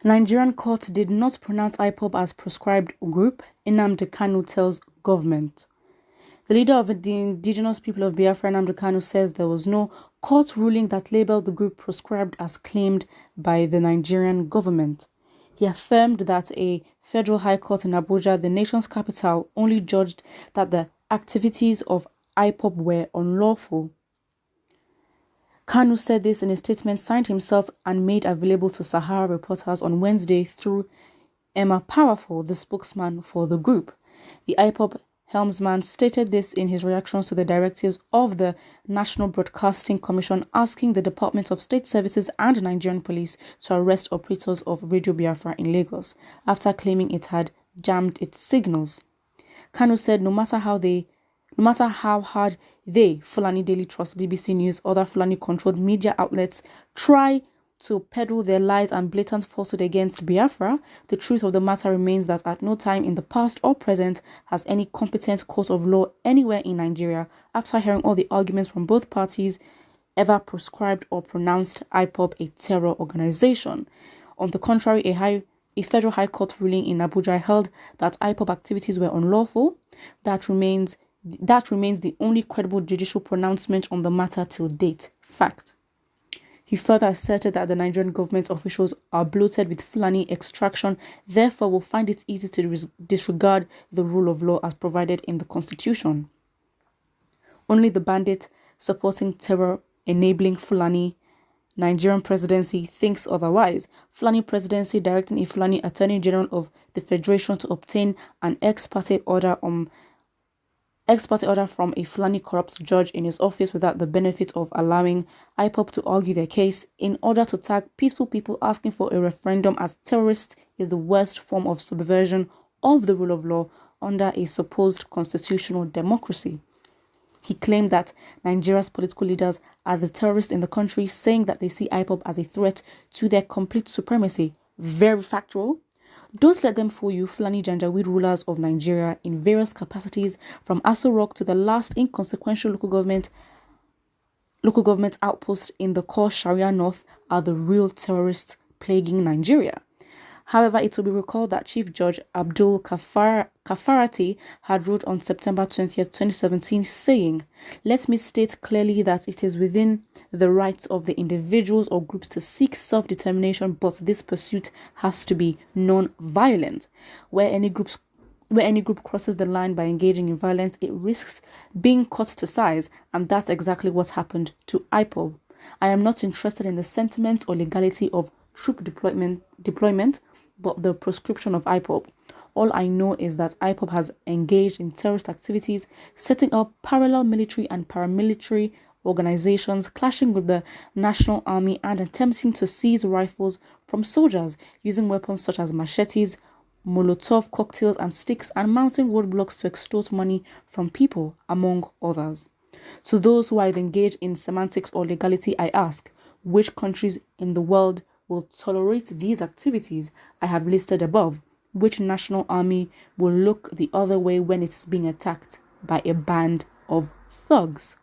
Nigerian court did not pronounce IPOB as proscribed group, Nnamdi Kanu tells government. The leader of the indigenous people of Biafra, Nnamdi Kanu, says there was no court ruling that labeled the group proscribed as claimed by the Nigerian government. He affirmed that a federal high court in Abuja, the nation's capital, only judged that the activities of IPOB were unlawful. Kanu said this in a statement signed himself and made available to Sahara reporters on Wednesday through Emma Powerful, the spokesman for the group. The IPOB helmsman stated this in his reactions to the directives of the National Broadcasting Commission asking the Department of State Services and Nigerian Police to arrest operators of Radio Biafra in Lagos after claiming it had jammed its signals. Kanu said no matter how hard they, Fulani Daily Trust, BBC News, other Fulani-controlled media outlets, try to peddle their lies and blatant falsehood against Biafra, the truth of the matter remains that at no time in the past or present has any competent court of law anywhere in Nigeria, after hearing all the arguments from both parties, ever proscribed or pronounced IPOB a terror organization. On the contrary, a federal high court ruling in Abuja held that IPOB activities were unlawful. That remains the only credible judicial pronouncement on the matter till date. Fact. He further asserted that the Nigerian government officials are bloated with Fulani extraction, therefore will find it easy to disregard the rule of law as provided in the constitution. Only the bandit supporting terror enabling Fulani Nigerian presidency thinks otherwise. Fulani presidency directing a Fulani Attorney General of the Federation to obtain an ex parte order from a Fulani corrupt judge in his office without the benefit of allowing IPOB to argue their case in order to tag peaceful people asking for a referendum as terrorists is the worst form of subversion of the rule of law under a supposed constitutional democracy. He claimed that Nigeria's political leaders are the terrorists in the country, saying that they see IPOB as a threat to their complete supremacy. Very factual. Don't let them fool you, Fulani Janjaweed rulers of Nigeria in various capacities, from Aso Rock to the last inconsequential local government outpost in the core Sharia North, are the real terrorists plaguing Nigeria. However, it will be recalled that Chief Judge Abdul Kafarati had ruled on September 20th, 2017, saying, "Let me state clearly that it is within the rights of the individuals or groups to seek self-determination, but this pursuit has to be non-violent. Where any group crosses the line by engaging in violence, it risks being cut to size, and that's exactly what happened to IPOB. I am not interested in the sentiment or legality of troop deployment, but the proscription of IPOB. All I know is that IPOB has engaged in terrorist activities, setting up parallel military and paramilitary organizations, clashing with the National Army and attempting to seize rifles from soldiers, using weapons such as machetes, Molotov cocktails and sticks, and mounting roadblocks to extort money from people, among others. To those who have engaged in semantics or legality, I ask, which countries in the world will tolerate these activities I have listed above? Which national army will look the other way when it's being attacked by a band of thugs?"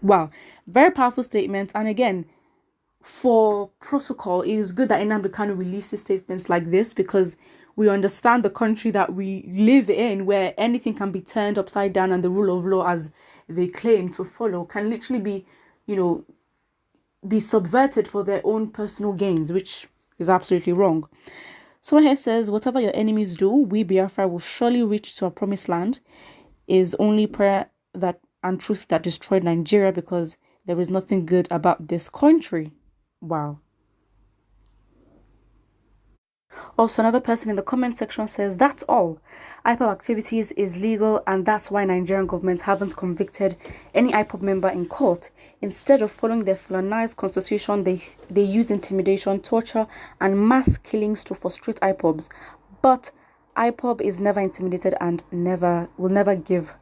Wow, very powerful statement. And again, for protocol, it is good that Nnamdi Kanu releases statements like this, because we understand the country that we live in, where anything can be turned upside down and the rule of law, as they claim to follow, can literally be subverted for their own personal gains, which is absolutely wrong. So here says, whatever your enemies do, we Biafra will surely reach to our promised land, is only prayer and truth that destroyed Nigeria, because there is nothing good about this country. Wow. Also, another person in the comment section says, that's all. IPOB activities is legal, and that's why Nigerian government haven't convicted any IPOB member in court. Instead of following their Fulanized constitution, they use intimidation, torture, and mass killings to frustrate IPOBs. But IPOB is never intimidated and will never give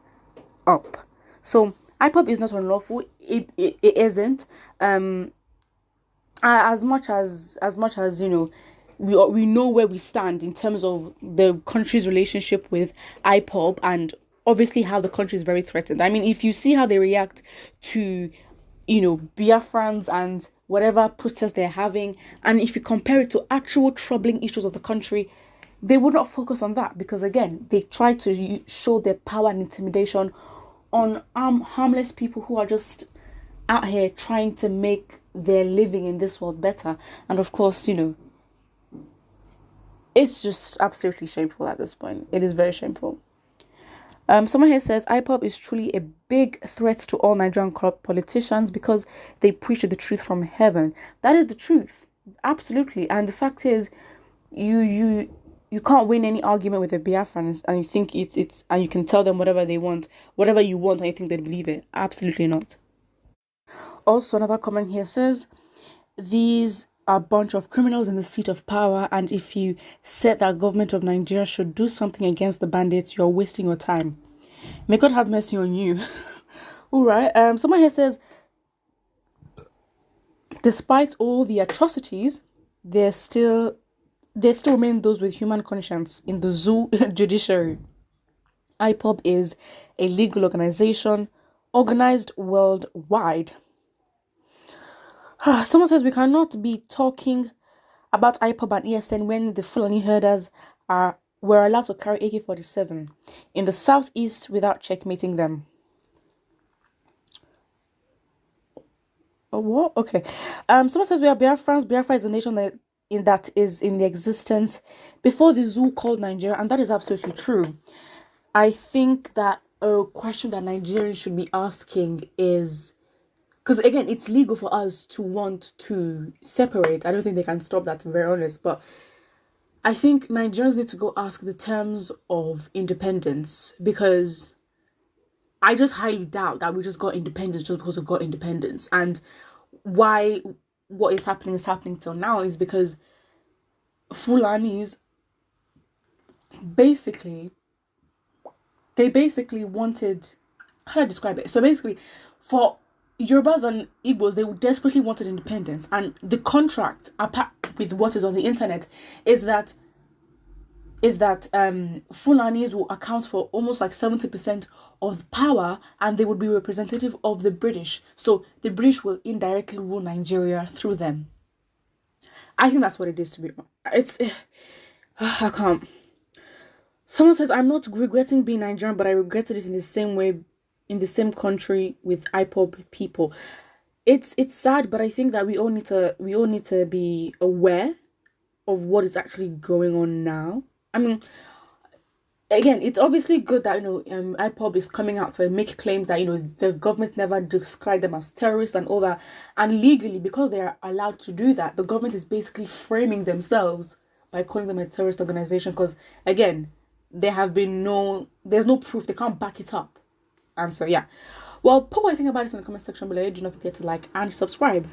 up. So IPOB is not unlawful. It isn't. As much as we know where we stand in terms of the country's relationship with IPOB, and obviously how the country is very threatened. I mean, if you see how they react to, Biafrans and whatever protests they're having, and if you compare it to actual troubling issues of the country, they would not focus on that, because again, they try to show their power and intimidation on harmless people who are just out here trying to make their living in this world better. And of course, it's just absolutely shameful at this point. It is very shameful. Someone here says IPOB is truly a big threat to all Nigerian corrupt politicians because they preach the truth from heaven. That is the truth, absolutely. And the fact is, you can't win any argument with the Biafrans, and you think it's and you can tell them whatever you want, and you think they believe it. Absolutely not. Also, another comment here says these are a bunch of criminals in the seat of power, and if you said that government of Nigeria should do something against the bandits, you're wasting your time. May God have mercy on you. All right. Someone here says, despite all the atrocities, there still remain those with human conscience in the zoo judiciary. IPOB is a legal organization organized worldwide. Someone says we cannot be talking about IPOB and ESN when the Fulani herders were allowed to carry AK-47 in the southeast without checkmating them. Oh, what? Okay. Someone says we are Biafrans. Biafra is a nation that is in the existence before the zoo called Nigeria, and that is absolutely true. I think that a question that Nigerians should be asking is, because again, it's legal for us to want to separate. I don't think they can stop that, to be very honest. But I think Nigerians need to go ask the terms of independence, because I just highly doubt that we just got independence just because we got independence. And why what is happening till now is because Fulanis basically wanted, how do I describe it? So basically, for Yorubas and Igbos, they desperately wanted independence, and the contract, apart with what is on the internet, is that Fulanis will account for almost like 70% of power, and they would be representative of the British. So the British will indirectly rule Nigeria through them. I think that's what it is, to be honest. I can't. Someone says, I'm not regretting being Nigerian, but I regretted it in the same way, in the same country with IPOB people. It's sad, but I think that we all need to be aware of what is actually going on now. I mean, again, it's obviously good that IPOB is coming out to make claims that the government never described them as terrorists and all that, and legally, because they are allowed to do that, the government is basically framing themselves by calling them a terrorist organization, because again, there's no proof, they can't back it up. And so yeah, well, put what you think about this in the comment section below. Do not forget to like and subscribe.